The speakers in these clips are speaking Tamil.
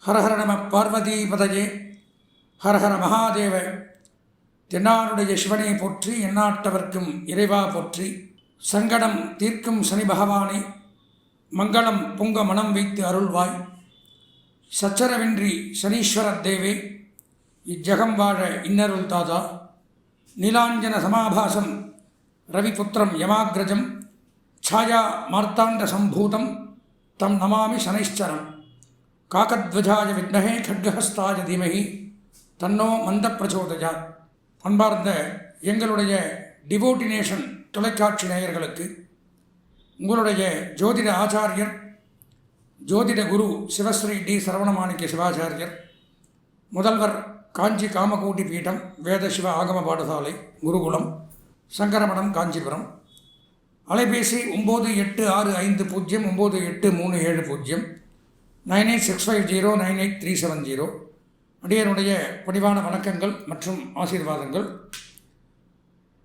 ஹரஹர நம பார்வதி பதஜே ஹரஹர மகாதேவ. தென்னாருடைய சிவனை போற்றி, எந்நாட்டவர்க்கும் இறைவா போற்றி. சங்கடம் தீர்க்கும் சனி பகவானை மங்களம் பொங்க மனம் வைத்து அருள்வாய். சச்சரவின்றி சனீஸ்வரத் தேவே இஜ்ஜகம் வாழ இன்னருள் தாதா. நீலாஞ்சன சமாபாசம் ரவிபுத்திரம் யமாக்ரஜம் ಛಾಯಾ மார்த்தாண்ட சம்பூதம் தம் நமாமி சனைಶ್ಚரம். காகத்வஜாய வித்மஹே ಖಡ್ಗஹஸ்தாய தீமஹி தன்னோ மந்த பிரச்சோதயாத். அன்பார்ந்த எங்களுடைய டிவோட்டினேஷன் தொலைக்காட்சி நேயர்களுக்கு உங்களுடைய ஜோதிட ஆச்சாரியர் ஜோதிட குரு சிவஸ்ரீ டி சரவணமாணிக்க சிவாச்சாரியர், முதல்வர் காஞ்சி காமகோட்டி பீடம் வேத சிவ ஆகம பாடசாலை குருகுலம் சங்கரமடம் காஞ்சிபுரம். அலைபேசி 9865098370 9865098370. அடியனுடைய பணிவான வணக்கங்கள் மற்றும் ஆசீர்வாதங்கள்.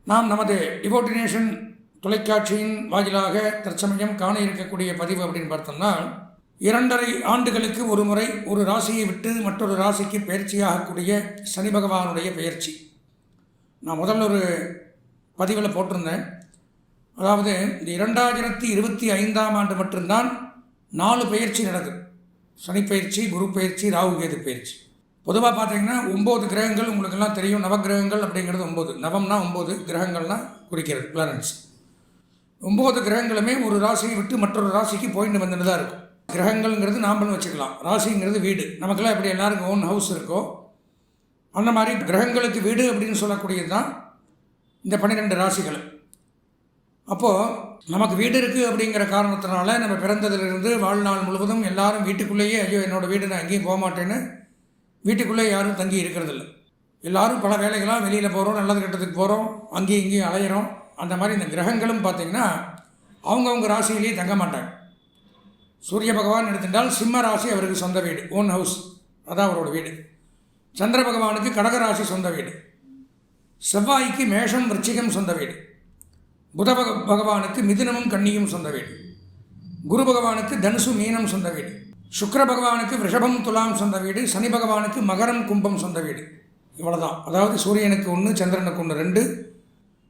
நாம் நமது டிவோட்டினேஷன் தொலைக்காட்சியின் வாயிலாக தற்சமயம் காண இருக்கக்கூடிய பதிவு அப்படின்னு பார்த்தோம்னா, 2.5 ஆண்டுகளுக்கு ஒரு முறை ஒரு ராசியை விட்டு மற்றொரு ராசிக்கு பயிற்சியாகக்கூடிய சனி பகவானுடைய பயிற்சி. நான் முதல்ல ஒரு பதிவில் போட்டிருந்தேன். அதாவது இந்த 2025ஆம் ஆண்டு மட்டும்தான் 4 பயிற்சி நடக்குது. சனி பயிற்சி, குரு பயிற்சி, ராகு கேது பயிற்சி. பொதுவாக பார்த்தீங்கன்னா 9 கிரகங்கள் உங்களுக்கெல்லாம் தெரியும். நவகிரகங்கள் அப்படிங்கிறது 9. நவம்னா 9, கிரகங்கள்னால் குறிக்கிறது பிளானட்ஸ். 9 கிரகங்களுமே ஒரு ராசியை விட்டு மற்றொரு ராசிக்கு போயிட்டு வந்துட்டு தான் இருக்கும். கிரகங்கள்ங்கிறது நாம்பளும் வச்சுக்கலாம், ராசிங்கிறது வீடு. நமக்கெல்லாம் எப்படி எல்லாருக்கும் ஓன் ஹவுஸ் இருக்கோ அந்த மாதிரி கிரகங்களுக்கு வீடு அப்படின்னு சொல்லக்கூடியது தான் இந்த 12 ராசிகள். அப்போது நமக்கு வீடு இருக்குது அப்படிங்கிற காரணத்தினால நம்ம பிறந்ததிலிருந்து வாழ்நாள் முழுவதும் எல்லாரும் வீட்டுக்குள்ளேயே, ஐயோ என்னோடய வீடு நான் எங்கேயும் போக மாட்டேன்னு வீட்டுக்குள்ளே யாரும் தங்கி இருக்கிறதில்ல. எல்லோரும் பல வேலைகளாக வெளியில் போகிறோம், நல்லது கெட்டதுக்கு போகிறோம், அங்கேயும் இங்கேயும் அலையிறோம். அந்த மாதிரி இந்த கிரகங்களும் பார்த்திங்கன்னா அவங்கவுங்க ராசியிலேயே தங்க மாட்டாங்க. சூரிய பகவான் எடுத்துட்டால் சிம்ம ராசி அவருக்கு சொந்த வீடு, ஓன் ஹவுஸ், அதான் அவரோட வீடு. சந்திர பகவானுக்கு கடகராசி சொந்த வீடு. செவ்வாய்க்கு மேஷம் விருச்சிகம் சொந்த வீடு. புத பகவானுக்கு மிதுனமும் கன்னியும் சொந்த வீடு. குரு பகவானுக்கு தனுசு மீனம் சொந்த வீடு. சுக்கிர பகவானுக்கு ரிஷபம் துலாம் சொந்த வீடு. சனி பகவானுக்கு மகரம் கும்பம் சொந்த வீடு. இவ்வளோதான். அதாவது சூரியனுக்கு 1, சந்திரனுக்கு 1, 2,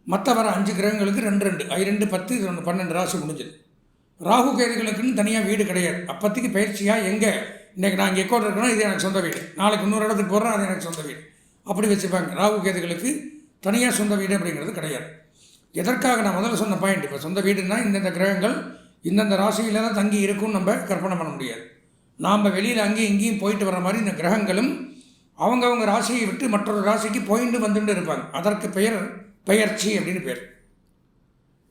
மற்ற வர 5 கிரகங்களுக்கு 2 2 10 12 ராசி முடிஞ்சது. ராகு கேதுகளுக்குன்னு தனியாக வீடு கிடையாது. அப்போதைக்கு பயிற்சியாக எங்கே இன்றைக்கி நான் இங்கே எக்கோடு இருக்கணும், இது எனக்கு சொந்த வீடு, நாளைக்கு இன்னொரு இடத்துக்கு போடுறேன், அது எனக்கு சொந்த வீடு, அப்படி வச்சுப்பாங்க. ராகு கேதுகளுக்கு தனியாக சொந்த வீடு அப்படிங்கிறது கிடையாது. எதற்காக நான் முதல்ல சொன்ன பாயிண்ட், இப்போ சொந்த வீடுன்னா இந்தந்த கிரகங்கள் இந்தந்த ராசியில் தான் தங்கி இருக்கும்னு நம்ம கற்பனை பண்ண முடியாது. நாம் வெளியில் அங்கேயும் இங்கேயும் போயிட்டு வர மாதிரி இந்த கிரகங்களும் அவங்கவுங்க ராசியை விட்டு மற்றொரு ராசிக்கு போயிட்டு வந்துட்டு இருப்பாங்க. அதற்கு பெயர் பெயர்ச்சி அப்படின்னு பேர்.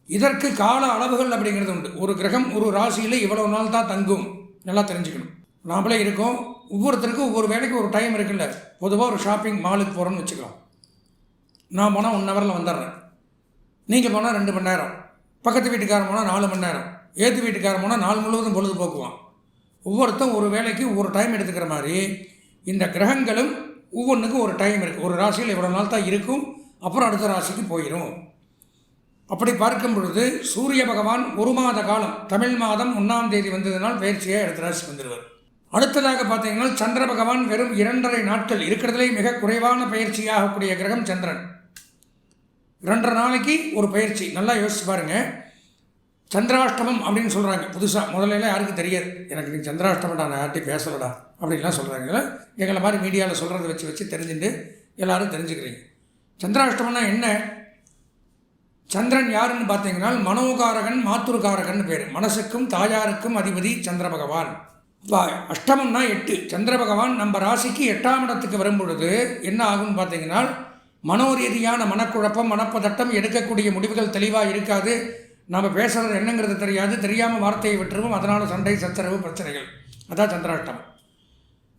இதற்கு கால அளவுகள் அப்படிங்கிறது உண்டு. ஒரு கிரகம் ஒரு ராசியில் இவ்வளவு நாள் தான் தங்கும், நல்லா தெரிஞ்சுக்கணும். நாமளே இருக்கோம், ஒவ்வொருத்தருக்கும் ஒவ்வொரு வேலைக்கு ஒரு டைம் இருக்குல்ல. பொதுவாக ஒரு ஷாப்பிங் மாலுக்கு போகிறோன்னு வச்சுக்கலாம். நான் போனால் 1 ஹவரில் வந்துடுறேன், நீங்கள் போனால் 2 மணி நேரம், பக்கத்து வீட்டுக்காரன் போனால் 4 மணி நேரம், ஏற்று வீட்டுக்காரன் போனால் நாள் முழுவதும் பொழுதுபோக்குவான். ஒவ்வொருத்தரும் ஒரு வேலைக்கு ஒரு டைம் எடுத்துக்கிற மாதிரி இந்த கிரகங்களும் ஒவ்வொன்றுக்கும் ஒரு டைம் இருக்குது. ஒரு ராசியில் இவ்வளோ நாள் தான் இருக்கும், அப்புறம் அடுத்த ராசிக்கு போயிடும். அப்படி பார்க்கும் பொழுது சூரிய பகவான் 1 மாத காலம், தமிழ் மாதம் 1ஆம் தேதி வந்ததுனால் பயிற்சியாக அடுத்த ராசிக்கு வந்துடுவார். அடுத்ததாக பார்த்தீங்கன்னா சந்திர பகவான் வெறும் 2.5 நாட்கள் இருக்கிறதுலே மிக குறைவான பயிற்சியாகக்கூடிய கிரகம் சந்திரன். 2.5 நாளைக்கு ஒரு பயிற்சி. நல்லா யோசிச்சு பாருங்கள். சந்திராஷ்டமம் அப்படின்னு சொல்கிறாங்க புதுசாக. முதல்ல யாருக்கும் தெரியாது. எனக்கு நீ சந்திராஷ்டமடா, நான் யார்ட்டையும் பேசலடா அப்படின்லாம் சொல்கிறாங்க. எங்களை மாதிரி மீடியாவில் சொல்கிறத வச்சு தெரிஞ்சுட்டு எல்லோரும் தெரிஞ்சுக்கிறீங்க. சந்திராஷ்டமம்னா என்ன? சந்திரன் யாருன்னு பார்த்தீங்கன்னா மனோகாரகன், மாத்துருகாரகன் பேர். மனசுக்கும் தாயாருக்கும் அதிபதி சந்திர பகவான். அஷ்டமம்னா 8. சந்திர பகவான் நம்ம ராசிக்கு 8ஆம் இடத்துக்கு வரும்பொழுது என்ன ஆகும்னு பார்த்தீங்கன்னா மனோரீதியான மனக்குழப்பம், மனப்பதட்டம், எடுக்கக்கூடிய முடிவுகள் தெளிவாக இருக்காது. நம்ம பேசுகிறது என்னங்கிறது தெரியாது, தெரியாமல் வார்த்தையை விட்டுருவோம். அதனால் சண்டை, சச்சரவு, பிரச்சனைகள். அதான் சந்திராஷ்டமம்.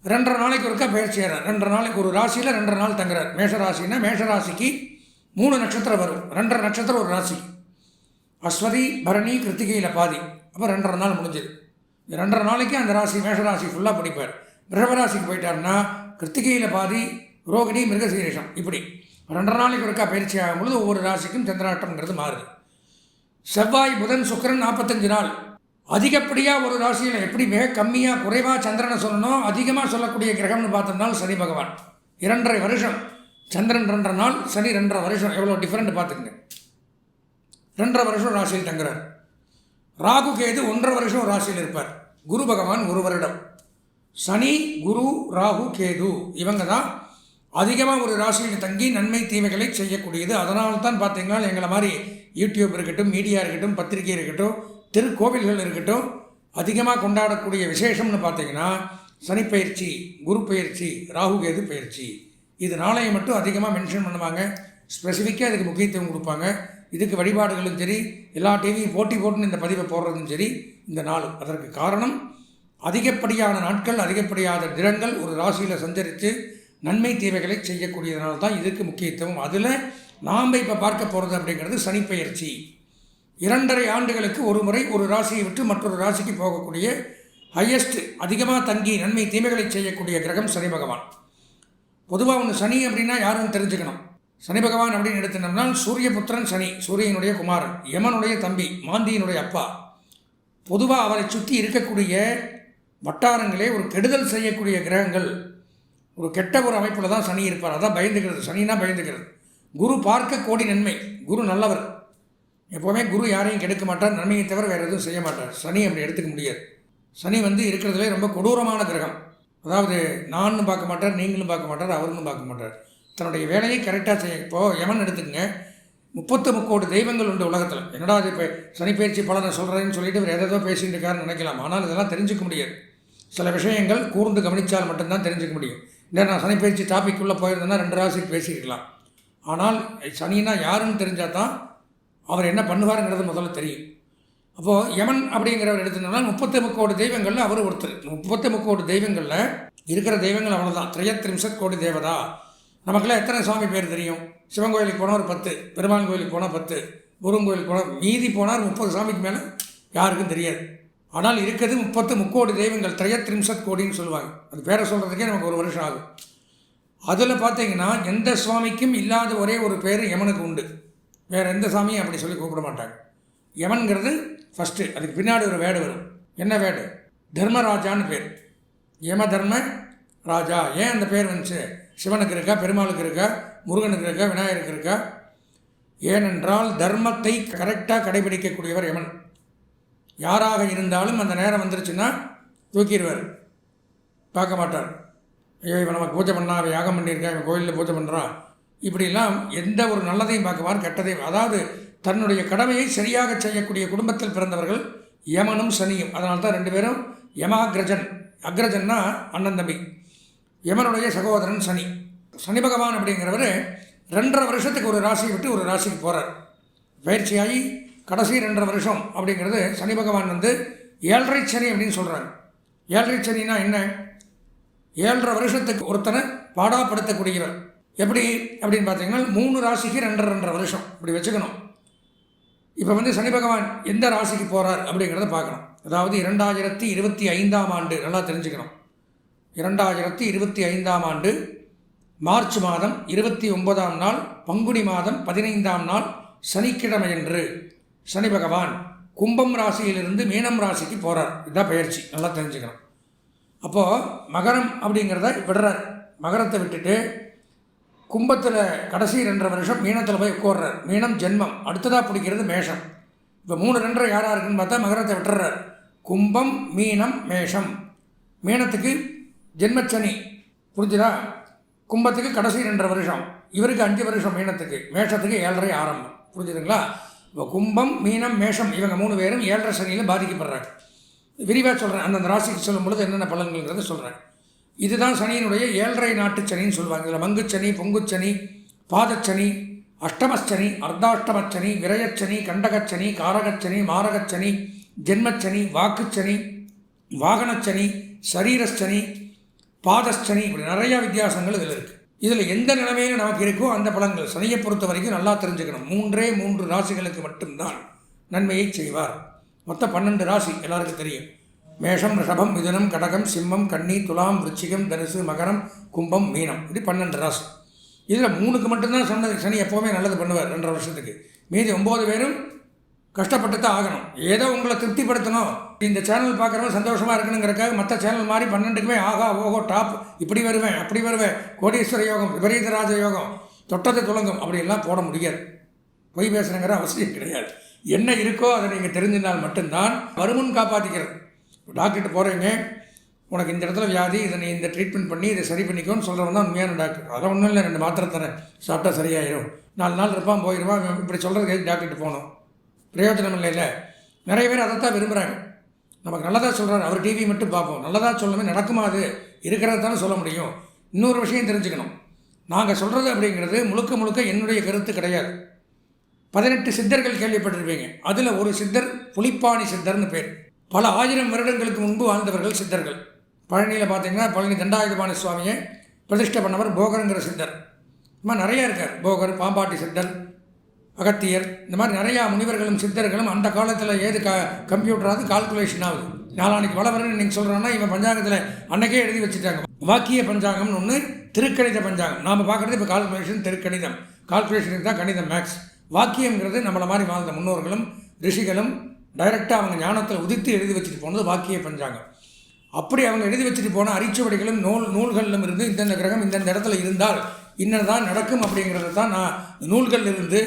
2.5 நாளைக்கு ஒருக்கா பயிற்சி ஏறார். 2.5 நாளைக்கு ஒரு ராசியில் 2.5 நாள் தங்குறார். மேஷராசின்னா மேஷராசிக்கு 3 நட்சத்திரம் வரும். 2.5 நட்சத்திரம் ஒரு ராசி. அஸ்வதி, பரணி, கிருத்திகையில் பாதி. அப்போ 2.5 நாள் முடிஞ்சது. 2.5 நாளைக்கு அந்த ராசி மேஷராசி ஃபுல்லாக படிப்பார். ரிஷபராசிக்கு போயிட்டார்னா கிருத்திகையில் பாதி, ரோகிணி, மிருகசீரிஷம், இப்படி 2.5 நாளைக்கு ஒருக்கா பயிற்சி ஆகும் பொழுது ஒவ்வொரு ராசிக்கும் சந்திராஷ்டம்ங்கிறது மாறுது. செவ்வாய், புதன், சுக்கிரன் 45 நாள். அதிகப்படியாக ஒரு ராசியில் எப்படி மிக கம்மியாக குறைவாக சந்திரனை சொல்லணும், அதிகமாக சொல்லக்கூடிய கிரகம்னு பார்த்தோம்னா சனி பகவான். 2.5 வருஷம் சந்திரன் 2.5 நாள், சனி 2.5 வருஷம், எவ்வளோ டிஃப்ரெண்ட் பார்த்துக்குங்க. 2.5 வருஷம் ராசியில் தங்குறார். ராகு கேது 1.5 வருஷம் ராசியில் இருப்பார். குரு பகவான் 1 வருடம். சனி, குரு, ராகு, கேது இவங்க தான் அதிகமாக ஒரு ராசியில் தங்கி நன்மை தீமைகளை செய்யக்கூடியது. அதனால்தான் பார்த்தீங்கன்னா எங்களை மாதிரி யூடியூப் இருக்கட்டும், மீடியா இருக்கட்டும், பத்திரிகை இருக்கட்டும், திருக்கோவில்கள் இருக்கட்டும், அதிகமாக கொண்டாடக்கூடிய விசேஷம்னு பார்த்தீங்கன்னா சனிப்பயிற்சி, குரு பயிற்சி, ராகு கேது பயிற்சி. இது நாளையை மட்டும் அதிகமாக மென்ஷன் பண்ணுவாங்க, ஸ்பெசிஃபிக்காக இதுக்கு முக்கியத்துவம் கொடுப்பாங்க. இதுக்கு வழிபாடுகளும் சரி, எல்லா டிவியும் போட்டி போட்டுன்னு இந்த பதிவை போடுறதும் சரி, இந்த நாளும். அதற்கு காரணம் அதிகப்படியான நாட்கள், அதிகப்படியான தினங்கள் ஒரு ராசியில் சஞ்சரித்து நன்மை தீமைகளை செய்யக்கூடியதுனால தான் இதுக்கு முக்கியத்துவம். அதில் நாம் இப்போ பார்க்க போகிறது அப்படிங்கிறது சனிப்பெயர்ச்சி. 2.5 ஆண்டுகளுக்கு ஒரு முறை ஒரு ராசியை விட்டு மற்றொரு ராசிக்கு போகக்கூடிய ஹையஸ்ட் அதிகமாக தங்கி நன்மை தீமைகளை செய்யக்கூடிய கிரகம் சனி பகவான். பொதுவாக ஒன்று சனி அப்படின்னா யாருன்னு தெரிஞ்சுக்கணும். சனி பகவான் அப்படின்னு எடுத்துனோம்னா சூரியபுத்திரன் சனி, சூரியனுடைய குமாரன், யமனுடைய தம்பி, மாந்தியினுடைய அப்பா. பொதுவாக அவரை சுற்றி இருக்கக்கூடிய வட்டாரங்களே ஒரு கெடுதல் செய்யக்கூடிய கிரகங்கள், ஒரு கெட்ட ஒரு அமைப்பில் தான் சனி இருப்பார். அதான் பயந்துக்கிறது, சனினா பயந்துக்கிறது. குரு பார்க்க கோடி நன்மை, குரு நல்லவர். எப்போவுமே குரு யாரையும் கெடுக்க மாட்டார், நன்மையை தவிர வேறு எதுவும் செய்ய மாட்டார். சனி அப்படி எடுத்துக்க முடியாது. சனி இருக்கிறதுலே ரொம்ப கொடூரமான கிரகம். அதாவது நானும் பார்க்க மாட்டார், நீங்களும் பார்க்க மாட்டார், அவருன்னு பார்க்க மாட்டார். தன்னுடைய வேலையை கரெக்டாக செய்ய. இப்போது யமன் எடுத்துக்கங்க, 33 கோடி தெய்வங்கள் உண்டு உலகத்தில். என்னடா அது இப்போ சனிப்பயிற்சி பலனை சொல்கிறேன்னு சொல்லிட்டு இவர் எதோ பேசிட்டு இருக்காருன்னு நினைக்கலாம். ஆனால் இதெல்லாம் தெரிஞ்சுக்க முடியாது. சில விஷயங்கள் கூர்ந்து கவனித்தால் மட்டும்தான் தெரிஞ்சுக்க முடியும். இல்லை நான் சனிப்பயிற்சி டாபிக்குள்ளே போயிருந்தேன்னா 2 ராசிக்கு பேசியிருக்கலாம். ஆனால் சனினா யாருன்னு தெரிஞ்சால் தான் அவர் என்ன பண்ணுவாருங்கிறது முதல்ல தெரியும். அப்போது யமன் அப்படிங்கிறவர் எடுத்துட்டோம்னா 33 கோடி தெய்வங்களில் அவர் ஒருத்தர். 33 கோடி தெய்வங்களில் இருக்கிற தெய்வங்கள் அவ்வளோதான். 33 கோடி தேவதா. நமக்கெல்லாம் எத்தனை சுவாமி பேர் தெரியும்? சிவன் கோயிலுக்கு போனால் ஒரு 10, பெருமாள் கோயிலுக்கு போனால் 10, முருகன் கோயிலுக்கு போனால், மீதி போனால் 30 சாமிக்கு மேலே யாருக்கும் தெரியாது. ஆனால் இருக்கிறது 33 கோடி தெய்வங்கள், 33 கோடின்னு சொல்லுவாங்க. அது பேரை சொல்கிறதுக்கே நமக்கு 1 வருஷம் ஆகும். அதில் பார்த்தீங்கன்னா எந்த சுவாமிக்கும் இல்லாத ஒரே ஒரு பேர் யமனுக்கு உண்டு. வேறு எந்த சாமியும் அப்படி சொல்லி கூப்பிட மாட்டாங்க. யமன்கிறது ஃபஸ்ட்டு. அதுக்கு பின்னாடி ஒரு வேடு வரும். என்ன வேடு? தர்மராஜான்னு பேர். யம தர்ம ராஜா. ஏன் அந்த பேர் வந்துச்சு? சிவனுக்கு இருக்கா, பெருமாளுக்கு இருக்கா, முருகனுக்கு இருக்கா, விநாயகருக்கு இருக்கா? ஏனென்றால் தர்மத்தை கரெக்டாக கடைபிடிக்கக்கூடியவர் யமன். யாராக இருந்தாலும் அந்த நேரம் வந்துருச்சுன்னா தூக்கிடுவார், பார்க்க மாட்டார். ஐயோ இவன் நமக்கு பூஜை பண்ணா, அவன் யாகம் பண்ணியிருக்கா, இவன் கோயிலில் பூஜை பண்ணுறான், இப்படிலாம் எந்த ஒரு நல்லதையும் பார்க்குவார், கெட்டதையும். அதாவது தன்னுடைய கடமையை சரியாக செய்யக்கூடிய குடும்பத்தில் பிறந்தவர்கள் யமனும் சனியும். அதனால தான் 2 பேரும் யமாகிரஜன். அக்ரஜன்னா அண்ணன் தம்பி. யமனுடைய சகோதரன் சனி. சனி பகவான் அப்படிங்கிறவர் 2.5 வருஷத்துக்கு ஒரு ராசியை விட்டு ஒரு ராசிக்கு போகிறார். பயிற்சியாகி கடைசி 2.5 வருஷம் அப்படிங்கிறது சனி பகவான் 7.5 சனி அப்படின்னு சொல்கிறாங்க. 7.5 சனினா என்ன? 7.5 வருஷத்துக்கு ஒருத்தனை பாடாப்படுத்தக்கூடியவர். எப்படி அப்படின்னு பார்த்தீங்கன்னா 3 ராசிக்கு 2.5 வருஷம் இப்படி வச்சுக்கணும். இப்போ சனி பகவான் எந்த ராசிக்கு போகிறார் அப்படிங்கிறத பார்க்கணும். அதாவது 2025ஆம் ஆண்டு, நல்லா தெரிஞ்சுக்கணும். 2025ஆம் ஆண்டு மார்ச் மாதம் 29ஆம் நாள், பங்குனி மாதம் 15ஆம் நாள் சனிக்கிழமையன்று சனி பகவான் கும்பம் ராசியிலிருந்து மீனம் ராசிக்கு போகிறார். இதுதான் பயிற்சி, நல்லா தெரிஞ்சுக்கணும். அப்போது மகரம் அப்படிங்கிறத விடுறார். மகரத்தை விட்டுட்டு கும்பத்தில் கடைசி 2.5 வருஷம் மீனத்தில் போய் உட்கார்றார். மீனம் ஜென்மம், அடுத்ததாக பிடிக்கிறது மேஷம். இப்போ 3 2 யாராக இருக்குன்னு பார்த்தா மகரத்தை விட்டுறார். கும்பம், மீனம், மேஷம். மீனத்துக்கு ஜென்மச்சனி, புரிஞ்சுதா? கும்பத்துக்கு கடைசி 2.5 வருஷம், இவருக்கு 5 வருஷம் மீனத்துக்கு, மேஷத்துக்கு 7.5 ஆரம்பம், புரிஞ்சுதுங்களா? இப்போ கும்பம், மீனம், மேஷம் இவங்க 3 பேரும் 7.5 சனியில் பாதிக்கப்படுறாங்க. விரிவாக சொல்கிறேன், அந்தந்த ராசிக்கு சொல்லும் பொழுது என்னென்ன பலன்கள்ங்கிறத சொல்கிறேன். இதுதான் சனியினுடைய 7.5 நாட்டு சனின்னு சொல்லுவாங்க. இதில் மங்குச்சனி, பொங்குச்சனி, பாதச்சனி, அஷ்டமச்சனி, அர்த்தாஷ்டமச்சனி, விரயச்சனி, கண்டகச்சனி, காரகச்சனி, மாரகச்சனி, ஜென்மச்சனி, வாக்குச்சனி, வாகனச்சனி, சரீரச்சனி, பாதச்சனி, இப்படி நிறையா வித்தியாசங்கள் இதில் இருக்குது. இதில் எந்த நிலைமையில் நமக்கு இருக்கோ அந்த பலன்கள் சனியை பொறுத்த வரைக்கும் நல்லா தெரிஞ்சுக்கணும். 3 ராசிகளுக்கு மட்டும்தான் நன்மையை செய்வார். மொத்தம் 12 ராசி எல்லாருக்கும் தெரியும். மேஷம், ரிஷபம், மிதுனம், கடகம், சிம்மம், கன்னி, துலாம், விருச்சிகம், தனுசு, மகரம், கும்பம், மீனம், இப்படி 12 ராசி. இதில் 3க்கு மட்டும்தான் சொன்னது சனி எப்போவுமே நல்லது பண்ணுவார் 2.5 வருஷத்துக்கு. மீதி 9 பேரும் கஷ்டப்பட்டு தான் ஆகணும். ஏதோ உங்களை திருப்திப்படுத்தணும், இந்த சேனல் பார்க்குறவங்க சந்தோஷமாக இருக்கணுங்கிறக்காக மற்ற சேனல் மாதிரி 12க்குமே ஆகா ஓஹோ டாப் இப்படி வருவேன் அப்படி வருவேன் கோடீஸ்வர யோகம் விபரீத ராஜ யோகம் தொட்டது துலங்கும் அப்படியெல்லாம் போட முடியாது. பொய் பேசுகிறங்கிற அவசியம் கிடையாது. என்ன இருக்கோ அதை நீங்கள் தெரிஞ்சினால் மட்டும்தான் வருமுன் காப்பாற்றிக்கிறது. டாக்டர்கிட்ட போகிறீங்க, உனக்கு இந்த இடத்துல வியாதி, இதை நீ இந்த ட்ரீட்மெண்ட் பண்ணி இதை சரி பண்ணிக்கோன்னு சொல்கிறவன் தான் உண்மையான டாக்டர். அதெல்லாம் ஒன்றும் இல்லை, 2 மாத்திரை தரேன், சாப்பிட்டா சரியாயிடும், 4 நாள் இருப்பான் போயிடுவான், இப்படி சொல்கிறதுக்கு டாக்டர்கிட்ட போகணும், பிரயோஜனம் இல்லை. நிறைய பேர் அதைத்தான் விரும்புகிறாங்க. நமக்கு நல்லதாக சொல்கிறாரு, அவர் டிவி மட்டும் பார்ப்போம், நல்லதாக சொல்லவே நடக்குமா, அது இருக்கிறது தானே சொல்ல முடியும். இன்னொரு விஷயம் தெரிஞ்சுக்கணும், நாங்கள் சொல்கிறது அப்படிங்கிறது முழுக்க முழுக்க என்னுடைய கருத்து கிடையாது. 18 சித்தர்கள் கேள்விப்பட்டிருப்பீங்க. அதில் ஒரு சித்தர் புலிப்பாணி சித்தர்னு பேர். பல 1000 வருடங்களுக்கு முன்பு வாழ்ந்தவர்கள் சித்தர்கள். பழனியில் பார்த்தீங்கன்னா பழனி தண்டாயுதபாணி சுவாமியை பிரதிஷ்டை பண்ணவர் போகருங்கிற சித்தர். இந்த மாதிரி நிறையா இருக்கார். போகர், பாம்பாட்டி சித்தர், அகத்தியர், இந்த மாதிரி நிறையா முனிவர்களும் சித்தர்களும் அந்த காலத்தில் ஏது கம்ப்யூட்டராவது கால்குலேஷன் ஆகுது. நாளானிக்கு வளவரன்னு நீங்கள் சொல்கிறோன்னா இவன் பஞ்சாங்கத்தில் அன்றைக்கே எழுதி வச்சுட்டாங்க. வாக்கிய பஞ்சாங்கம்னு ஒன்று, திருக்கணித பஞ்சாங்கம். நாம் பார்க்குறது இப்போ கால்குலேஷன், திருக்கணிதம். கால்குலேஷனுக்கு தான் கணிதம், மேக்ஸ். வாக்கியங்கிறது நம்மளை மாதிரி வாழ்ந்த முன்னோர்களும் ரிஷிகளும் டைரெக்டாக அவங்க ஞானத்தில் உதித்து எழுதி வச்சுட்டு போனது வாக்கிய பஞ்சாங்கம். அப்படி அவங்க எழுதி வச்சுட்டு போன அரிச்சுவடிகளும் நூல்களிலும் இருந்து இந்தந்த கிரகம் இந்தந்த இடத்துல இருந்தால் இன்னதான் நடக்கும் அப்படிங்கிறது தான் நான் நூல்களில் இருந்து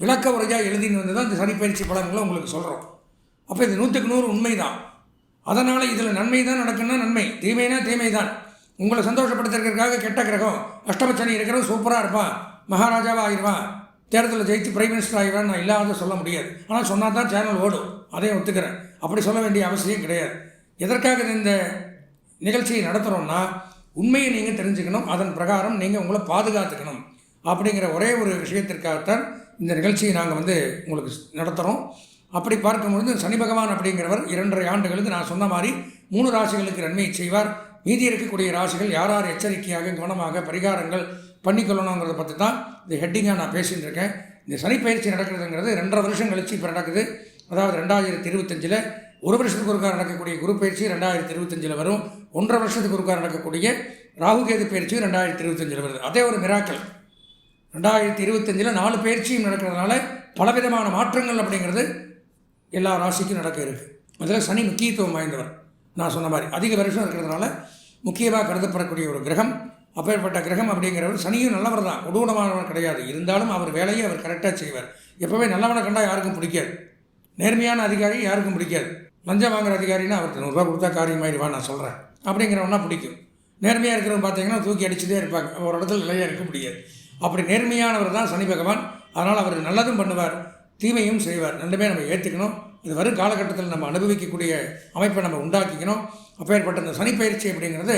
விளக்க உரையாக எழுதின்னு வந்து தான் இந்த சனிப்பயிற்சி பலன்களை உங்களுக்கு சொல்கிறோம். அப்போ இது 100க்கு 100 உண்மை தான். அதனால் இதில் நன்மை தான் நடக்குன்னா நன்மை, தீமைனா தீமை தான். உங்களை சந்தோஷப்படுத்துறதுக்காக கெட்ட கிரகம் அஷ்டமச்சனி இருக்கிறவன் சூப்பராக இருப்பான், மகாராஜாவாக ஆயிடுவான், தேர்தலில் ஜெயித்து பிரைம் மினிஸ்டர் ஆகிடுவான்னு நான் இல்லாத சொல்ல முடியாது. ஆனால் சொன்னால் தான் சேனல் ஓடும், அதையும் ஒத்துக்கிறேன். அப்படி சொல்ல வேண்டிய அவசியம் கிடையாது. எதற்காக இந்த நிகழ்ச்சியை நடத்துகிறோம்னா உண்மையை நீங்கள் தெரிஞ்சுக்கணும், அதன் பிரகாரம் நீங்கள் உங்களை பாதுகாத்துக்கணும் அப்படிங்கிற ஒரே ஒரு விஷயத்திற்காகத்தான் இந்த நிகழ்ச்சியை நாங்கள் உங்களுக்கு நடத்துகிறோம். அப்படி பார்க்கும்பொழுது சனி பகவான் அப்படிங்கிறவர் 2.5 ஆண்டுகளுக்கு நான் சொன்ன மாதிரி 3 ராசிகளுக்கு நன்மையை செய்வார். மீதி இருக்கக்கூடிய ராசிகள் யார் யார் எச்சரிக்கையாக கவனமாக பரிகாரங்கள் பண்ணிக்கொள்ளணுங்கிறத பற்றி தான் இந்த ஹெட்டிங்காக நான் பேசிகிட்டு இருக்கேன். இந்த சனிப்பயிற்சி நடக்கிறதுங்கிறது 2.5 வருஷம் கழிச்சு இப்போ நடக்குது. அதாவது 2025 1 வருஷத்துக்கு ஒருக்காக நடக்கக்கூடிய குரு பயிற்சி 2025 வரும். 1.5 வருஷத்துக்கு ஒருக்காக நடக்கக்கூடிய ராகுகேது பயிற்சி 2025 வருது. அதே ஒரு மிராக்கள். 2025 4 பயிற்சியும் நடக்கிறதுனால பலவிதமான மாற்றங்கள் அப்படிங்கிறது எல்லா ராசிக்கும் நடக்க இருக்குது. அதில் சனி முக்கியத்துவம் வாய்ந்தவர். நான் சொன்ன மாதிரி அதிக வருஷம் இருக்கிறதுனால முக்கியமாக கருதப்படக்கூடிய ஒரு கிரகம். அப்பேற்பட்ட கிரகம் அப்படிங்கிறவர் சனியும் நல்லவர் தான், கொடூரமானவர் கிடையாது. இருந்தாலும் அவர் வேலையை அவர் கரெக்டாக செய்வார். எப்போவே நல்லவனை கண்டால் யாருக்கும் பிடிக்காது. நேர்மையான அதிகாரி யாருக்கும் பிடிக்காது. லஞ்சம் வாங்குகிற அதிகாரின்னா அவருக்கு 100 ரூபா கொடுத்தா காரியமாயிடுவான் நான் சொல்கிறேன் அப்படிங்கிறவனா பிடிக்கும். நேர்மையாக இருக்கிறவங்க பார்த்தீங்கன்னா தூக்கி அடிச்சுட்டே இருப்பாங்க, ஒரு இடத்துல நிலையாக இருக்க முடியாது. அப்படி நேர்மையானவர் தான் சனி பகவான். அதனால் அவர் நல்லதும் பண்ணுவார், தீமையும் செய்வார். ரெண்டுமே நம்ம ஏற்றுக்கணும். இது வரும் காலகட்டத்தில் நம்ம அனுபவிக்கக்கூடிய அமைப்பை நம்ம உண்டாக்கிக்கணும். அப்பேற்பட்ட இந்த சனிப்பயிற்சி அப்படிங்கிறது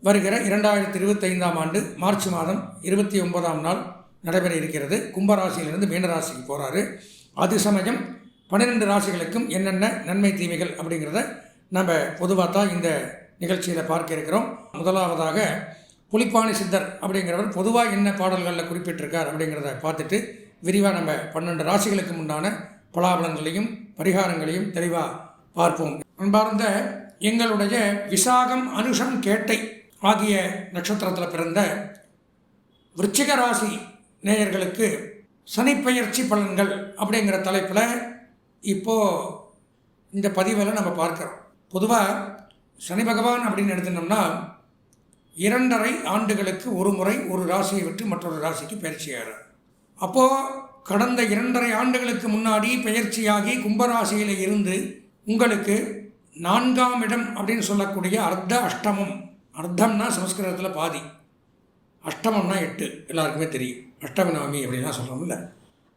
வருகிற 2025 ஆண்டு மார்ச் மாதம் 29ஆம் நாள் நடைபெற இருக்கிறது. கும்பராசியிலிருந்து மீனராசிக்கு போகிறாரு. அது சமயம் 12 ராசிகளுக்கும் என்னென்ன நன்மை தீமைகள் அப்படிங்கிறத நம்ம பொதுவாக தான் இந்த நிகழ்ச்சியில் பார்க்க இருக்கிறோம். முதலாவதாக புலிப்பாணி சித்தர் அப்படிங்கிறவர் பொதுவாக என்ன பாடல்களில் குறிப்பிட்டிருக்கார் அப்படிங்கிறத பார்த்துட்டு விரிவாக நம்ம 12 ராசிகளுக்கு உண்டான பலாபலங்களையும் பரிகாரங்களையும் தெளிவாக பார்ப்போம். அன்பார்ந்த எங்களுடைய விசாகம், அனுஷம், கேட்டை ஆகிய நட்சத்திரத்தில் பிறந்த விருச்சிக ராசி நேயர்களுக்கு சனிப்பெயர்ச்சி பலன்கள் அப்படிங்கிற தலைப்பில் இப்போது இந்த பதிவில் நம்ம பார்க்குறோம். பொதுவாக சனி பகவான் அப்படின்னு எடுத்துனோம்னா 2.5 ஆண்டுகளுக்கு ஒரு முறை ஒரு ராசியை விட்டு மற்றொரு ராசிக்கு பயிற்சியாகிறார். அப்போது கடந்த 2.5 ஆண்டுகளுக்கு முன்னாடி பயிற்சியாகி கும்பராசியில் இருந்து உங்களுக்கு 4ஆம் இடம் அப்படின்னு சொல்லக்கூடிய அர்த்த அஷ்டமம். அர்த்தம்னா சமஸ்கிருதத்தில் பாதி, அஷ்டமம்னா 8, எல்லாருக்குமே தெரியும். அஷ்டமி நவமி அப்படின்லாம் சொல்கிறோம்ல,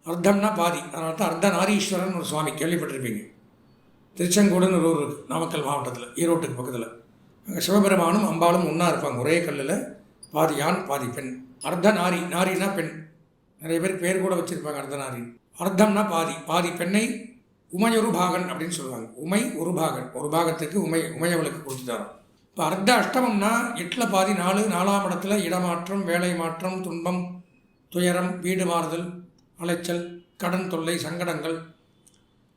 அர்த்தம்னா பாதி. அதனால தான் அர்த்தநாரீஸ்வரன் ஒரு சுவாமி கேள்விப்பட்டிருப்பீங்க. திருச்செங்கோடுன்னு ஒரு ஊர் இருக்குது நாமக்கல் மாவட்டத்தில், ஈரோட்டுக்கு பக்கத்தில். அங்கே சிவபெருமானும் அம்பாளும் ஒன்றா இருப்பாங்க ஒரே கல்லில், பாதி ஆண் பாதி பெண். அர்த்தநாரி, நாரினா பெண். நிறைய பேர் பேர் கூட வச்சுருப்பாங்க அர்த்தநாரி. அர்த்தம்னா பாதி, பாதி பெண்ணை உமையொரு பாகன் அப்படின்னு சொல்லுவாங்க. உமை ஒரு பாகன், ஒரு பாகத்துக்கு உமையவளுக்கு கொடுத்துட்டாரோம். இப்போ அர்த்த அஷ்டமம்னா 8ல் பாதி 4, 4ஆம் இடத்துல இடமாற்றம், வேலை மாற்றம், துன்பம், துயரம், வீடு மாறுதல், அலைச்சல், கடன் தொல்லை, சங்கடங்கள்,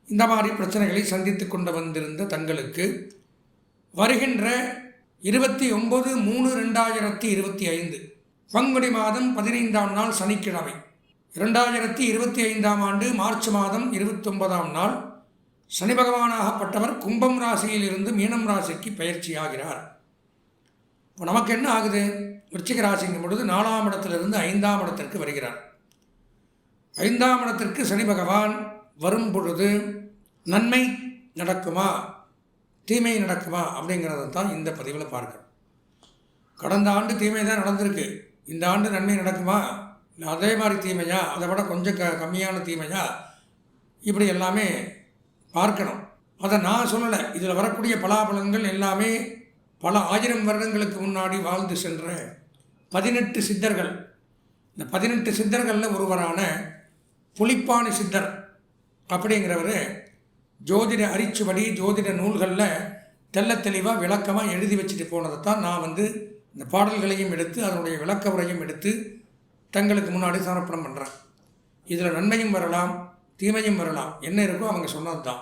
இந்த மாதிரி பிரச்சனைகளை சந்தித்து கொண்டு வந்திருந்த தங்களுக்கு வருகின்ற 29/3/2025 பங்குனி மாதம் 15ஆம் நாள் சனிக்கிழமை, 2025ஆம் ஆண்டு மார்ச் மாதம் 29ஆம் நாள் சனி பகவானாகப்பட்டவர் கும்பம் ராசியில் இருந்து மீனம் ராசிக்கு பயிற்சி ஆகிறார். இப்போ நமக்கு என்ன ஆகுது? விருச்சிக ராசிங்கும் பொழுது 4ஆம் இடத்திலிருந்து 5ஆம் இடத்திற்கு வருகிறார். 5ஆம் இடத்திற்கு சனி பகவான் வரும் பொழுது நன்மை நடக்குமா தீமை நடக்குமா அப்படிங்கிறத தான் இந்த பதிவில் பார்க்கிறோம். கடந்த ஆண்டு தீமை தான் நடந்திருக்கு, இந்த ஆண்டு நன்மை நடக்குமா, இல்லை அதே மாதிரி தீமையா, அதை விட கொஞ்சம் கம்மியான தீமையா, இப்படி எல்லாமே பார்க்கணும். அதை நான் சொல்லலை, இதில் வரக்கூடிய பலாபலன்கள் எல்லாமே பல 1000 வருடங்களுக்கு முன்னாடி வாழ்ந்து சென்ற 18 சித்தர்கள், இந்த 18 சித்தர்களில் ஒருவரான புலிப்பாணி சித்தர் அப்படிங்கிறவர் ஜோதிட அரிச்சுவடி ஜோதிட நூல்களில் தெல்ல தெளிவாக விளக்கமாக எழுதி வச்சுட்டு போனதை தான் நான் இந்த பாடல்களையும் எடுத்து அதனுடைய விளக்க உரையும் எடுத்து தங்களுக்கு முன்னாடி சமர்ப்பணம் பண்ணுறேன். இதில் நன்மையும் வரலாம் தீமையும் வரலாம், என்ன இருக்கோ அவங்க சொன்னது தான்.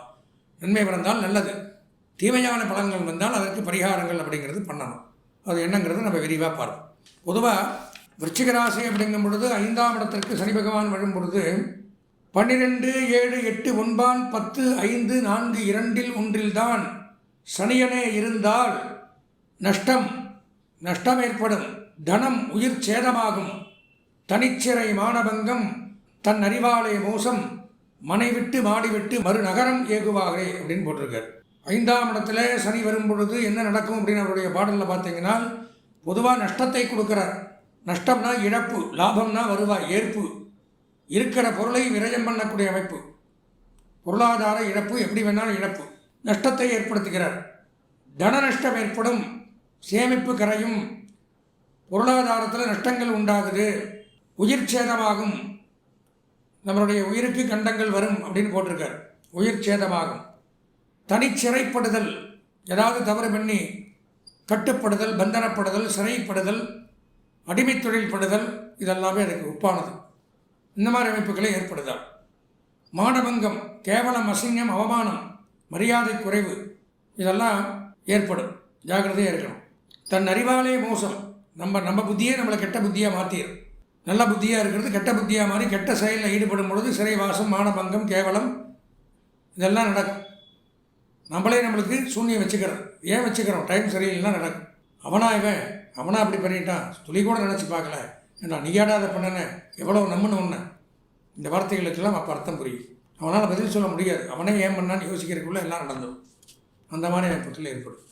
நன்மை வந்தால் நல்லது, தீமையான பலன்கள் வந்தால் அதற்கு பரிகாரங்கள் அப்படிங்கிறது பண்ணணும். அது என்னங்கிறது நம்ம விரிவாக பார்ப்போம். பொதுவாக விருச்சிக ராசி அப்படிங்கும் பொழுது 5ஆம் இடத்திற்கு சனி பகவான் வரும் பொழுது 12, 7, 8, 9, 10, 5, 4, 2, 1 தான் சனியனே இருந்தால் நஷ்டம் ஏற்படும், தனம் உயிர் சேதமாகும், தனிச்சிறை மானபங்கம், தன் அறிவாலய மோசம், மனை விட்டு மாடி விட்டு மறுநகரம் ஏகுவாரே அப்படின்னு போட்டிருக்கார். 5ஆம் இடத்துல சனி வரும் பொழுது என்ன நடக்கும் அப்படின்னு அவருடைய பாடலில் பார்த்தீங்கன்னா பொதுவாக நஷ்டத்தை கொடுக்குறார். நஷ்டம்னா இழப்பு, லாபம்னா வருவாய் ஏற்பு, இருக்கிற பொருளை விரயம் பண்ணக்கூடிய அமைப்பு, பொருளாதார இழப்பு, எப்படி வேணாலும் இழப்பு, நஷ்டத்தை ஏற்படுத்துகிறார். தன நஷ்டம் ஏற்படும், சேமிப்பு கரையும், பொருளாதாரத்தில் நஷ்டங்கள் உண்டாகுது, உயிர் சேதமாகும், நம்மளுடைய உயிருக்கு கண்டங்கள் வரும் அப்படின்னு போட்டிருக்கார். உயிர் சேதமாகும், தனிச்சிறைப்படுதல், ஏதாவது தவறு பண்ணி கட்டுப்படுதல், பந்தனப்படுதல், சிறைப்படுதல், அடிமை தொழில் படுதல், இதெல்லாமே அதுக்கு ஒப்பானது. இந்த மாதிரி அமைப்புகளை ஏற்படுதல். மானபங்கம், கேவலம், அசிங்கம், அவமானம், மரியாதை குறைவு, இதெல்லாம் ஏற்படும், ஜாக்கிரதையாக இருக்கணும். தன் அறிவாலே மோசம், நம்ம புத்தியே நம்மளை கெட்ட புத்தியாக மாற்றிடும். நல்ல புத்தியாக இருக்கிறது கெட்ட புத்தியாக மாறி கெட்ட செயலில் ஈடுபடும் பொழுது சிறைவாசம், மானபங்கம், கேவலம் இதெல்லாம் நடக்கும். நம்மளுக்கு சூன்யம் வச்சுக்கிறோம். ஏன் வச்சுக்கிறோம்? டைம் சரியில்லைன்னா நடக்கும். அவனா அப்படி பண்ணிட்டான், துளி கூட நினச்சி பார்க்கல, நான் நீயாடா அதை பண்ணனே, எவ்வளோ நம்மன்னு ஒன்று, இந்த வார்த்தைகளுக்கெல்லாம் அப்போ அர்த்தம் புரியும். அவனால் பதில் சொல்ல முடியாது, அவனே ஏன் பண்ணான்னு யோசிக்கிறதுக்குள்ளே எல்லாம் நடந்துடும். அந்த மாதிரி அமைப்புகள் ஏற்படும்.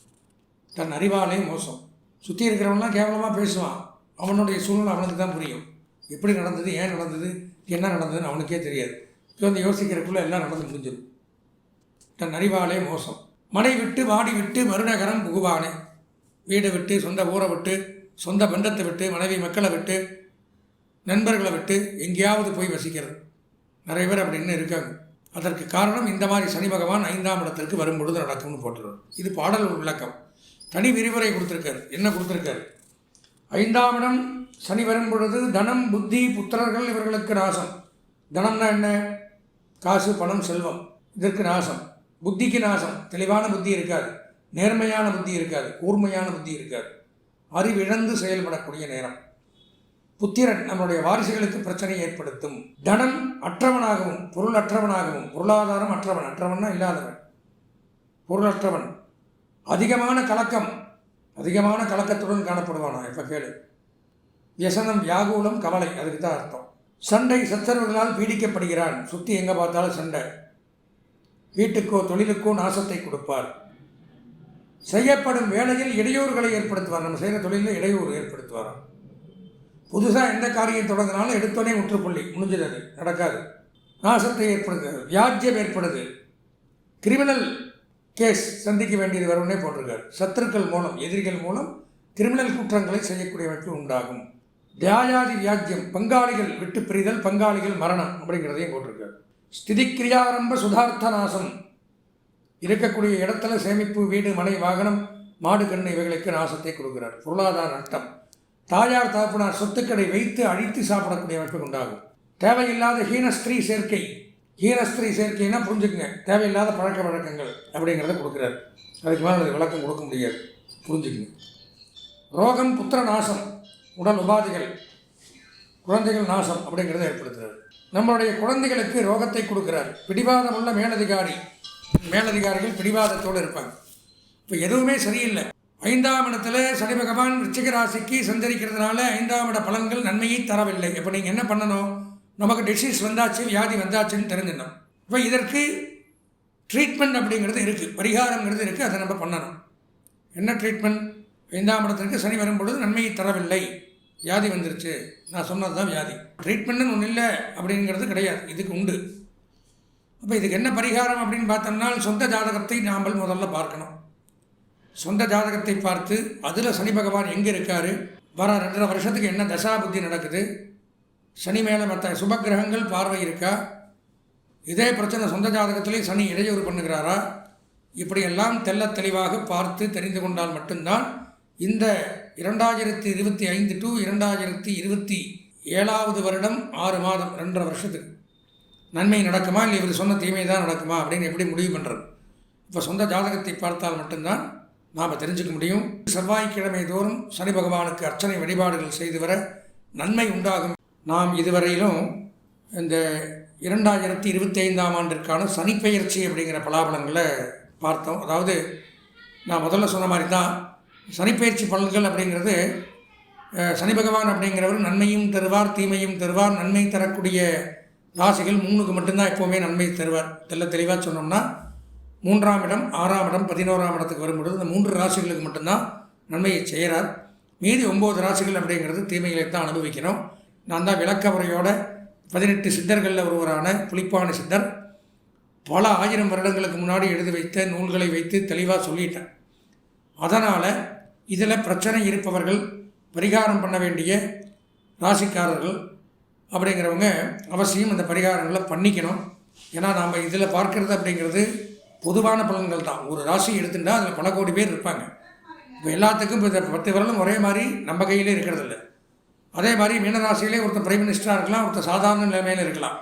தன் அறிவாலே மோசம், சுற்றி இருக்கிறவன்லாம் கேவலமாக பேசுவான், அவனுடைய சூழ்நிலை அவனுக்கு தான் புரியும். எப்படி நடந்தது, ஏன் நடந்தது, என்ன நடந்ததுன்னு அவனுக்கே தெரியாது. வந்து யோசிக்கிறதுக்குள்ளே எல்லாம் நடந்து முடிஞ்சிடும். தன் அறிவாலே மோசம், மனை விட்டு வாடி விட்டு மறுநகரம் புகுவானே, வீடை விட்டு, சொந்த ஊரை விட்டு, சொந்த பந்தத்தை விட்டு, மனைவி மக்களை விட்டு, நண்பர்களை விட்டு எங்கேயாவது போய் வசிக்கிறது நிறைய பேர் அப்படின்னு இருக்காங்க. அதற்கு காரணம் இந்த மாதிரி சனி பகவான் 5ஆம் இடத்திற்கு வரும்பொழுது நடக்கும்னு போட்டுருவார். இது பாடல் விளக்கம், தனி விரிவுரை கொடுத்துருக்காரு. என்ன கொடுத்துருக்காரு? 5ஆம் இடம் சனி வரும் பொழுது தனம், புத்தி, புத்திரர்கள் இவர்களுக்கு நாசம். தனம்னா என்ன? காசு, பணம், செல்வம், இதற்கு நாசம். புத்திக்கு நாசம், தெளிவான புத்தி இருக்காது, நேர்மையான புத்தி இருக்காது, கூர்மையான புத்தி இருக்காது, அறிவிழந்து செயல்படக்கூடிய நேரம். புத்திரன் நம்முடைய வாரிசுகளுக்கு பிரச்சனையை ஏற்படுத்தும். தனம் அற்றவனாகவும் பொருள் அற்றவனாகவும், பொருளாதாரம் அற்றவன்னா இல்லாதவன், பொருளற்றவன். அதிகமான கலக்கத்துடன் காணப்படுவானா? இப்போ கேளு. வியசனம், வியாகுலம், கவலை, அதுக்கு தான் அர்த்தம். சண்டை, சச்சரவுகளால் பீடிக்கப்படுகிறான். சுற்றி எங்கே பார்த்தாலும் சண்டை. வீட்டுக்கோ தொழிலுக்கோ நாசத்தை கொடுப்பார். செய்யப்படும் வேலையில் இடையூறுகளை ஏற்படுத்துவார். நம்ம செய்கிற தொழிலில் இடையூறு ஏற்படுத்துவாராம். புதுசாக எந்த காரியம் தொடங்கினாலும் எடுத்தோடனே முற்றுப்புள்ளி, முடிஞ்சது, அது நடக்காது. நாசத்தை ஏற்படுத்துது, வியாஜ்யம் ஏற்படுது, கிரிமினல் கேஸ் சந்திக்க வேண்டியது வரும்னே போட்டிருக்காரு. சத்துருக்கள் மூலம், எதிரிகள் மூலம் கிரிமினல் குற்றங்களை செய்யக்கூடிய அமைப்பு உண்டாகும். தியாயாதி வியாஜ்யம், பங்காளிகள் விட்டு பிரிதல், பங்காளிகள் மரணம் அப்படிங்கிறதையும் போட்டிருக்காரு. ஸ்திதி கிரியாரம்ப சுதார்த்த நாசம், இருக்கக்கூடிய இடத்துல சேமிப்பு, வீடு, மனை, வாகனம், மாடு, கண்ணு இவைகளுக்கு நாசத்தை கொடுக்கிறார். பொருளாதார நட்டம். தாயார் தகப்பனார் சொத்துக்களை வைத்து அழித்து சாப்பிடக்கூடிய அமைப்பு உண்டாகும். தேவையில்லாத ஹீனஸ்திரீ சேர்க்கைன்னா புரிஞ்சுக்குங்க, தேவையில்லாத பழக்க வழக்கங்கள் அப்படிங்கிறத கொடுக்குறாரு. அதுக்கு மேலே அது விளக்கம் கொடுக்க முடியாது, புரிஞ்சுக்குங்க. ரோகம், புத்திர நாசம், உடல் உபாதைகள், குழந்தைகள் நாசம் அப்படிங்கிறத ஏற்படுத்துகிறார். நம்மளுடைய குழந்தைகளுக்கு ரோகத்தை கொடுக்கிறார். பிடிவாதமுள்ள மேலதிகாரி, மேலதிகாரிகள் பிடிவாதத்தோடு இருப்பாங்க. இப்போ எதுவுமே சரியில்லை. 5ஆம் இடத்துல சனி பகவான் விருச்சிக ராசிக்கு சஞ்சரிக்கிறதுனால 5ஆம் இட பலன்கள் நன்மையை தரவில்லை. இப்போ நீங்கள் என்ன பண்ணணும்? நமக்கு டிசீஸ் வந்தாச்சு, வியாதி வந்தாச்சுன்னு தெரிஞ்சிடணும். இப்போ இதற்கு ட்ரீட்மெண்ட் அப்படிங்கிறது இருக்குது, பரிகாரங்கிறது இருக்குது, அதை நம்ம பண்ணணும். என்ன ட்ரீட்மெண்ட்? 5ஆம் இடத்திற்கு சனி வரும்பொழுது நன்மையை தரவில்லை, வியாதி வந்துருச்சு, நான் சொன்னது தான் வியாதி. ட்ரீட்மெண்ட்டுன்னு ஒன்றும் இல்லை அப்படிங்கிறது கிடையாது, இதுக்கு உண்டு. அப்போ இதுக்கு என்ன பரிகாரம் அப்படின்னு பார்த்தோம்னா, சொந்த ஜாதகத்தை நாம் முதல்ல பார்க்கணும். சொந்த ஜாதகத்தை பார்த்து அதில் சனி பகவான் எங்கே இருக்கார், வர 2.5 வருஷத்துக்கு என்ன தசா புத்தி நடக்குது, சனி மேலே மற்ற சுபகிரகங்கள் பார்வை இருக்கா, இதே பிரச்சனை சொந்த ஜாதகத்திலே சனி இடையூறு பண்ணுகிறாரா, இப்படியெல்லாம் தெல்ல தெளிவாக பார்த்து தெரிந்து கொண்டால் மட்டும்தான் இந்த 2025 to 2027 வருடம் 6 மாதம் 2.5 வருஷத்துக்கு நன்மை நடக்குமா, இல்லை இவர் சொன்ன தீமை தான் நடக்குமா அப்படின்னு எப்படி முடிவு பண்ணுறது? இப்போ சொந்த ஜாதகத்தை பார்த்தால் மட்டும்தான் நாம் தெரிஞ்சுக்க முடியும். செவ்வாய்க்கிழமை தோறும் சனி பகவானுக்கு அர்ச்சனை வழிபாடுகள் செய்து வர நன்மை உண்டாகும். நாம் இதுவரையிலும் இந்த 2025ஆம் ஆண்டிற்கான சனிப்பெயர்ச்சி அப்படிங்கிற பலாபலங்களை பார்த்தோம். அதாவது நான் முதல்ல சொன்ன மாதிரி தான் சனிப்பெயர்ச்சி பலன்கள் அப்படிங்கிறது, சனி பகவான் அப்படிங்கிறவர் நன்மையும் தருவார், தீமையும் தருவார். நன்மை தரக்கூடிய ராசிகள் 3க்கு மட்டும்தான் எப்போவுமே நன்மை தருவார். தெளிவாக சொன்னோம்னா 3ஆம் இடம், 6ஆம் இடம், 11ஆம் இடத்துக்கு வரும்பொழுது இந்த 3 ராசிகளுக்கு மட்டும்தான் நன்மையை செய்கிறார். மீதி 9 ராசிகள் அப்படிங்கிறது தீமைகளை தான் அனுபவிக்கணும். நான் தான் விளக்க உரையோட 18 சித்தர்களில் ஒருவரான புலிப்பாணி சித்தர் பல 1000 வருடங்களுக்கு முன்னாடி எழுதி வைத்த நூல்களை வைத்து தெளிவாக சொல்லிட்டேன். அதனால் இதில் பிரச்சனை இருப்பவர்கள், பரிகாரம் பண்ண வேண்டிய ராசிக்காரர்கள் அப்படிங்கிறவங்க அவசியம் இந்த பரிகாரங்களை பண்ணிக்கணும். ஏன்னா நாம் இதில் பார்க்கறது அப்படிங்கிறது பொதுவான பலன்கள் தான். ஒரு ராசி எடுத்துட்டா அதில் பல கோடி பேர் இருப்பாங்க. இப்போ எல்லாத்துக்கும் இப்போ 10 வருடம் ஒரே மாதிரி நம்ம கையிலே இருக்கிறதில்ல. அதே மாதிரி மீனராசியிலே ஒருத்தர் பிரைம் மினிஸ்டராக இருக்கலாம், ஒருத்தர் சாதாரண நிலைமையில் இருக்கலாம்,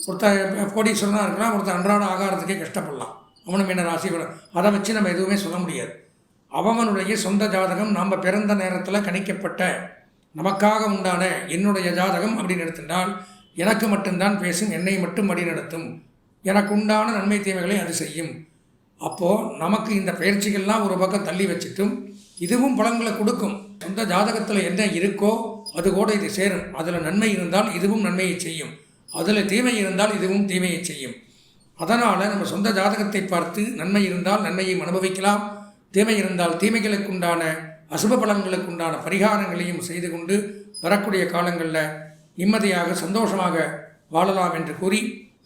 ஒருத்தர் கோடீஸ்வரனாக இருக்கலாம், ஒருத்தர் அன்றாட ஆகாரத்துக்கே கஷ்டப்படலாம். அவனும் மீனராசி. அதை வச்சு நம்ம எதுவுமே சொல்ல முடியாது. அவனுடைய சொந்த ஜாதகம் நாம் பிறந்த நேரத்தில் கணிக்கப்பட்ட நமக்காக உண்டான என்னுடைய ஜாதகம் அப்படின்னு எடுத்துட்டால் எனக்கு மட்டும்தான் பேசும், என்னை மட்டும் வழி நடத்தும், எனக்கு உண்டான நன்மை தீமைகளை அது செய்யும். அப்போது நமக்கு இந்த பயிற்சிகள்லாம் ஒரு பக்கம் தள்ளி வச்சுட்டும் இதுவும் பலன்களை கொடுக்கும். சொந்த ஜாதகத்தில் என்ன இருக்கோ அது கூட இது சேரும். அதில் நன்மை இருந்தால் இதுவும் நன்மையை செய்யும், அதில் தீமை இருந்தால் இதுவும் தீமையை செய்யும். அதனால் நம்ம சொந்த ஜாதகத்தை பார்த்து நன்மை இருந்தால் நன்மையும் அனுபவிக்கலாம், தீமை இருந்தால் தீமைகளுக்குண்டான அசுப பலன்களுக்குண்டான பரிகாரங்களையும் செய்து கொண்டு வரக்கூடிய காலங்களில் நிம்மதியாக சந்தோஷமாக வாழலாம் என்று கூறி,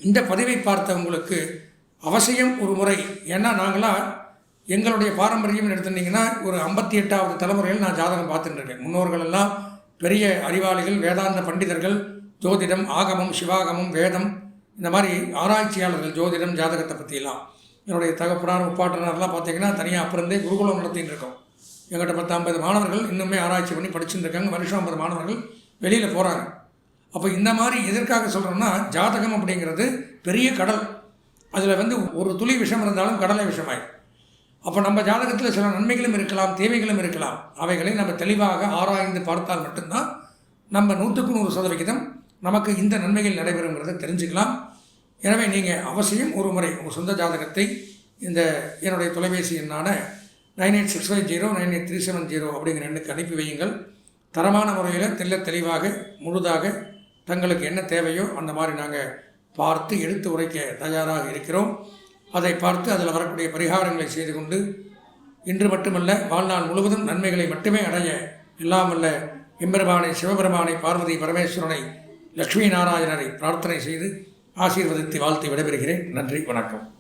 இந்த பதிவை பார்த்த உங்களுக்கு அவசியம் ஒரு முறை, ஏன்னா நாங்களாம் எங்களுடைய பாரம்பரியம் எடுத்துட்டிங்கன்னா ஒரு 58வது தலைமுறையில் நான் ஜாதகம் பார்த்துட்டுருக்கேன். முன்னோர்கள் எல்லாம் பெரிய அறிவாளிகள், வேதாந்த பண்டிதர்கள், ஜோதிடம், ஆகமம், சிவாகமம், வேதம், இந்த மாதிரி ஆராய்ச்சியாளர்கள் ஜோதிடம் ஜாதகத்தை பற்றியெல்லாம். என்னுடைய தகப்பனார் முப்பாட்டனார்லாம் பார்த்திங்கன்னா தனியாக அப்புறந்தே குருகுலம் நடத்தின்னு இருக்கோம். எங்கிட்ட 10-50 மாணவர்கள் இன்னுமே ஆராய்ச்சி பண்ணி படிச்சுட்டு இருக்காங்க. வருஷம் 50 மாணவர்கள் வெளியில் போகிறாங்க. அப்போ இந்த மாதிரி எதற்காக சொல்கிறோம்னா, ஜாதகம் அப்படிங்கிறது பெரிய கடல். அதில் ஒரு துளி விஷம் இருந்தாலும் கடலை விஷமாயிடும். அப்போ நம்ம ஜாதகத்தில் சில நன்மைகளும் இருக்கலாம், தீமைகளும் இருக்கலாம். அவைகளை நம்ம தெளிவாக ஆராய்ந்து பார்த்தால் மட்டும்தான் நம்ம 100க்கு 100% நமக்கு இந்த நன்மைகள் நடைபெறுங்கிறத தெரிஞ்சுக்கலாம். எனவே நீங்கள் அவசியம் ஒரு முறை உங்கள் சொந்த ஜாதகத்தை இந்த என்னுடைய தொலைபேசி எண்ணான 9865098370 அப்படிங்கிற எண்ணுக்கு அனுப்பி வையுங்கள். தரமான முறையில் தெளிவாக முழுதாக தங்களுக்கு என்ன தேவையோ அந்த மாதிரி நாங்கள் பார்த்து எடுத்து உரைக்க தயாராக இருக்கிறோம். அதை பார்த்து அதில் வரக்கூடிய பரிகாரங்களை செய்து கொண்டு இன்று மட்டுமல்ல வாழ்நாள் முழுவதும் நன்மைகளை மட்டுமே அடைய எல்லாம் வல்ல எம்பெருமானை, சிவபெருமானை, பார்வதி பரமேஸ்வரனை, லட்சுமி நாராயணரை பிரார்த்தனை செய்து ஆசீர்வதித்து வாழ்த்து விடைபெறுகிறேன். நன்றி, வணக்கம்.